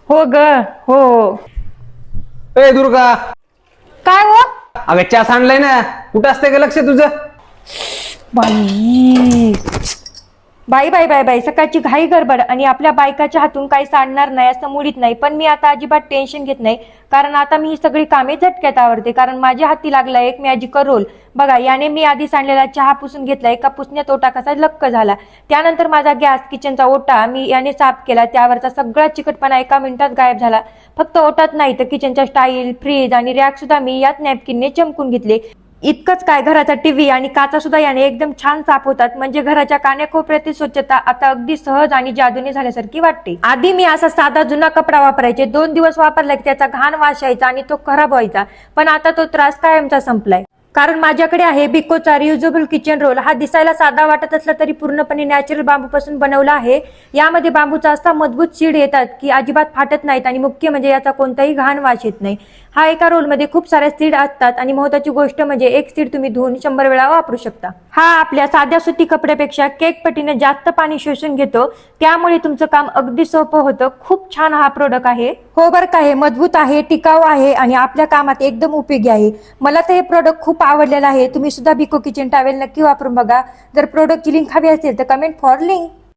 हो ग. हो. ए दुर्गा, काय हो? अगं चहा सांडलाय ना, कुठं असते का लक्ष तुझं? बाई बाई बाई बाई बाई सकाळची घाई गडबड आणि आपल्या बायकाच्या हातून काही सांडणार नाही असं मुळीच नाही. पण मी आता अजिबात टेन्शन घेत नाही, कारण आता मी ही सगळी कामे झटक्यात आवरते. कारण माझ्या हाती लागला एक मॅजिकल रोल. बघा, याने मी आधी सांडलेला चहा पुसून घेतला, एका पुसण्यात ओटा कसा लक्क झाला. त्यानंतर माझा गॅस किचनचा ओटा मी याने साफ केला, त्यावरचा सगळा चिकटपणा एका मिनिटात गायब झाला. फक्त ओटात नाही तर किचनच्या स्टाईल, फ्रीज आणि रॅक सुद्धा मी याच नॅपकिनने चमकून घेतले. इतकंच काय, घराचा टीव्ही आणि काचा सुद्धा याने एकदम छान साफ होतात. म्हणजे घराच्या कान्याकोपऱ्यातील स्वच्छता आता अगदी सहज आणि जादूने झाल्यासारखी वाटते. आधी मी असा साधा जुना कपडा वापरायचे, 2 दिवस वापरला की त्याचा घाण वास यायचा आणि तो खराब व्हायचा. पण आता तो त्रास कायमचा संपलाय, कारण माझ्याकडे आहे बिकोचा रियुजेबल किचन रोल. हा दिसायला साधा वाटत असला तरी पूर्णपणे नॅचरल बांबूपासून बनवला आहे. यामध्ये बांबूचा असा मजबूत शीड येतात की अजिबात फाटत नाहीत आणि मुख्य म्हणजे याचा कोणताही घाण वास येत नाही. हा एका रोलमध्ये खूप साऱ्या सीड असतात आणि महत्त्वाची गोष्ट म्हणजे एक सीड तुम्ही धुवून 100 वेळा वापरू शकता. हा आपल्या साध्या सुती कपड्यापेक्षा केक पटीने जास्त पाणी शोषून घेतो, त्यामुळे तुमचं काम अगदी सोपं होतं. खूप छान हा प्रोडक्ट आहे. हो बरं का, हे मजबूत आहे, टिकाऊ आहे आणि आपल्या कामात एकदम उपयोगी आहे. मला तर हे प्रोडक्ट खूप आवडलेलं आहे. तुम्ही सुद्धा बिको किचन टॉवेल नक्की वापरून बघा. जर प्रोडक्टची लिंक हवी असेल तर कमेंट फॉर लिंक.